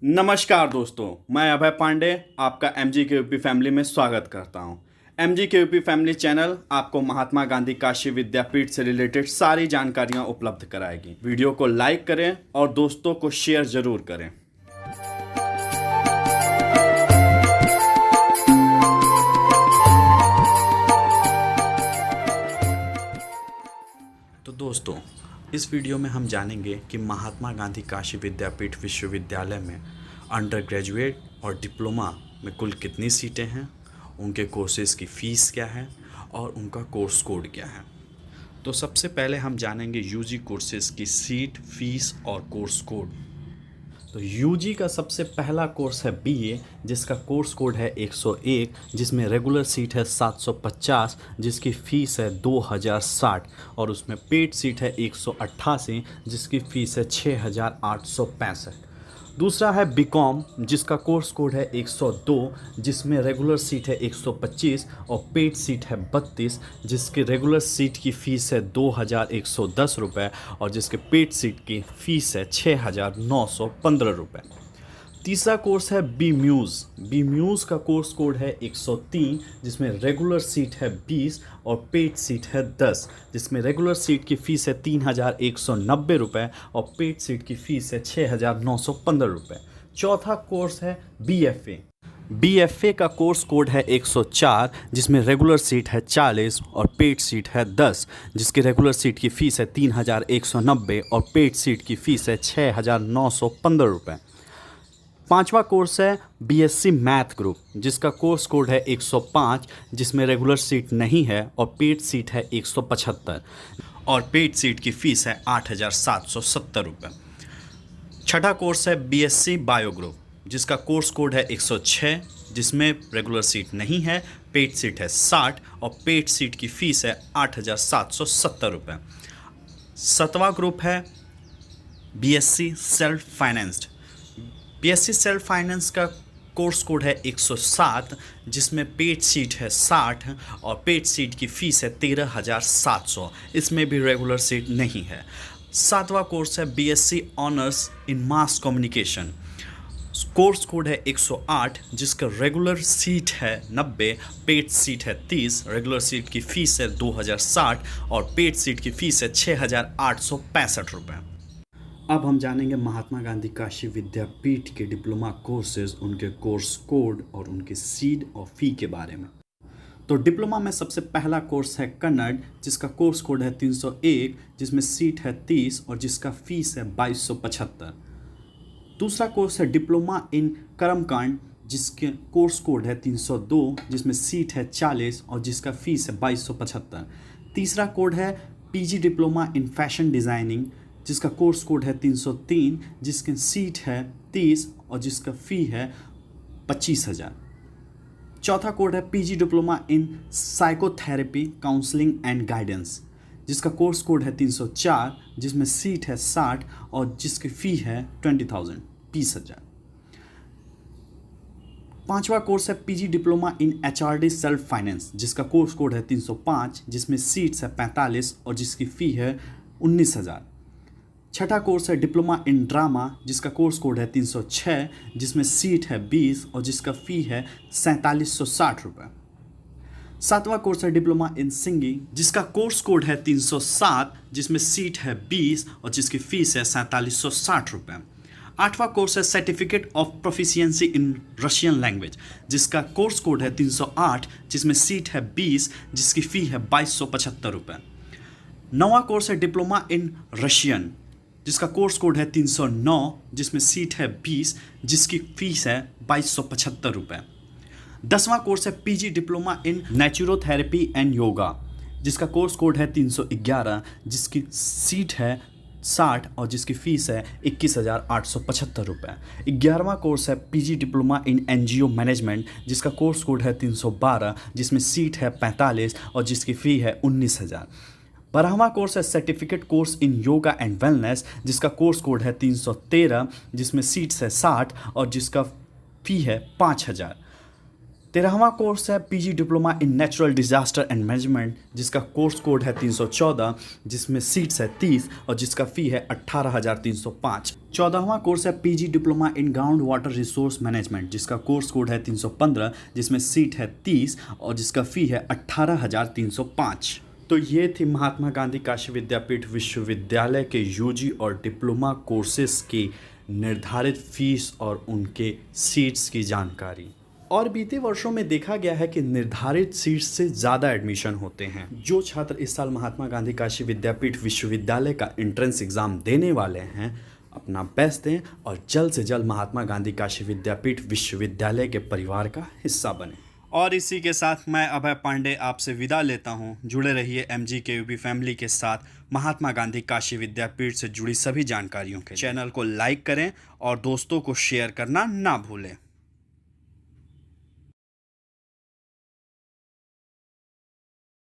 नमस्कार दोस्तों, मैं अभय पांडे आपका एमजी के यूपी फैमिली में स्वागत करता हूं। एमजी के यूपी फैमिली चैनल आपको महात्मा गांधी काशी विद्यापीठ से रिलेटेड सारी जानकारियां उपलब्ध कराएगी। वीडियो को लाइक करें और दोस्तों को शेयर जरूर करें। तो दोस्तों, इस वीडियो में हम जानेंगे कि महात्मा गांधी काशी विद्यापीठ विश्वविद्यालय में अंडर ग्रेजुएट और डिप्लोमा में कुल कितनी सीटें हैं, उनके कोर्सेज़ की फ़ीस क्या है और उनका कोर्स कोड क्या है। तो सबसे पहले हम जानेंगे यूजी कोर्सेज़ की सीट, फीस और कोर्स कोड। तो यूजी का सबसे पहला कोर्स है बीए, जिसका कोर्स कोड है 101, जिसमें रेगुलर सीट है 750, जिसकी फ़ीस है 2060 और उसमें पेड सीट है 188, जिसकी फ़ीस है 6865। दूसरा है बीकॉम, जिसका कोर्स कोड है 102, जिसमें रेगुलर सीट है 125 और पेड सीट है 32, जिसकी रेगुलर सीट की फ़ीस है 2110 रुपये और जिसके पेड सीट की फ़ीस है 6915 रुपये। तीसरा कोर्स है बी म्यूज़ का कोर्स कोड है 103, जिसमें रेगुलर सीट है 20 और पेड सीट है 10, जिसमें रेगुलर सीट की फ़ीस है 3190 रुपये और पेड सीट की फ़ीस है 6915 रुपये। चौथा कोर्स है बीएफए का कोर्स कोड है 104, जिसमें रेगुलर सीट है 40 और पेड सीट है 10, जिसकी रेगुलर सीट की फ़ीस है 3190 और पेड सीट की फ़ीस है 6915 रुपये। पांचवा कोर्स है बीएससी मैथ ग्रुप, जिसका कोर्स कोड है 105, जिसमें रेगुलर सीट नहीं है और पेड सीट है 175 और पेड सीट की फ़ीस है 8770 रुपये। छठा कोर्स है बीएससी बायो ग्रुप, जिसका कोर्स कोड है 106, जिसमें रेगुलर सीट नहीं है, पेड सीट है 60 और पेड सीट की फ़ीस है 8770 रुपये। सातवां ग्रुप है BSc self financed. BSc self finance का कोर्स कोड है 107, जिसमें पेड सीट है 60 और पेड सीट की फ़ीस है 13700, इसमें भी रेगुलर सीट नहीं है। सातवां कोर्स है BSc honours in mass communication, course code है 108, जिसका रेगुलर सीट है 90, पेड सीट है 30, रेगुलर सीट की फ़ीस है 2060 और पेड सीट की फ़ीस है 6865 रुपये। अब हम जानेंगे महात्मा गांधी काशी विद्यापीठ के डिप्लोमा कोर्सेज, उनके कोर्स कोड और उनकी सीट और फ़ी के बारे में। तो डिप्लोमा में सबसे पहला कोर्स है कन्नड़, जिसका कोर्स कोड है 301, जिसमें सीट है 30 और जिसका फ़ीस है 2275। दूसरा कोर्स है डिप्लोमा इन कर्मकांड, जिसके कोर्स कोड है 302, जिसमें सीट है 40 और जिसका फ़ीस है 2275। तीसरा कोड है PG diploma in fashion designing, जिसका कोर्स कोड है 303, जिसकी सीट है 30 और जिसका फ़ी है 25,000। चौथा कोड है PG diploma in psychotherapy counselling and guidance, जिसका कोर्स कोड है 304, जिसमें सीट है 60 और जिसकी फ़ी है 20,000। पांचवा कोर्स है PG diploma in HRD self finance, जिसका कोर्स कोड है 305, जिसमें सीट्स है 45 और जिसकी फ़ी है 19,000। छठा कोर्स है डिप्लोमा इन ड्रामा, जिसका कोर्स कोड है 306, जिसमें सीट है 20 और जिसका फ़ी है 4760 रुपये। सातवां कोर्स है डिप्लोमा इन सिंगिंग, जिसका कोर्स कोड है 307, जिसमें सीट है 20 और जिसकी फ़ीस है 4760 रुपये। आठवां कोर्स है certificate of proficiency in Russian language, जिसका कोर्स कोड है 308, जिसमें सीट है 20, जिसकी फ़ी है 2275 रुपये। नौवां कोर्स है डिप्लोमा इन रशियन, जिसका कोर्स कोड है 309, जिसमें सीट है 20, जिसकी फ़ीस है 2275 रुपये। 10वां कोर्स है PG diploma in naturotherapy and yoga, जिसका कोर्स कोड है 311, जिसकी सीट है 60 और जिसकी फ़ीस है 21,875 रुपये। 11वां कोर्स है PG diploma in NGO management, जिसका कोर्स कोड है 312, जिसमें सीट है 45 और जिसकी फ़ी है 19,000। 12वां कोर्स है certificate course in yoga and wellness, जिसका कोर्स कोड है 313, जिसमें सीट्स है 60 और जिसका फ़ी है 5,000। 13वां कोर्स है PG diploma in natural disaster and management, जिसका कोर्स कोड है 314, जिसमें सीट्स है 30 और जिसका फ़ी है 18,305। 14वां कोर्स है PG diploma in ground water resource management, जिसका कोर्स कोड है 315, जिसमें सीट है 30 और जिसका फ़ी है 18,305। तो ये थी महात्मा गांधी काशी विद्यापीठ विश्वविद्यालय के यूजी और डिप्लोमा कोर्सेज की निर्धारित फीस और उनके सीट्स की जानकारी। और बीते वर्षों में देखा गया है कि निर्धारित सीट्स से ज़्यादा एडमिशन होते हैं। जो छात्र इस साल महात्मा गांधी काशी विद्यापीठ विश्वविद्यालय का एंट्रेंस एग्ज़ाम देने वाले हैं, अपना बेस्ट दें और जल्द से जल्द महात्मा गांधी काशी विद्यापीठ विश्वविद्यालय के परिवार का हिस्सा बने। और इसी के साथ मैं अभय पांडे आपसे विदा लेता हूं। जुड़े रहिए MGKUP फैमिली के साथ महात्मा गांधी काशी विद्यापीठ से जुड़ी सभी जानकारियों के। चैनल को लाइक करें और दोस्तों को शेयर करना ना भूलें।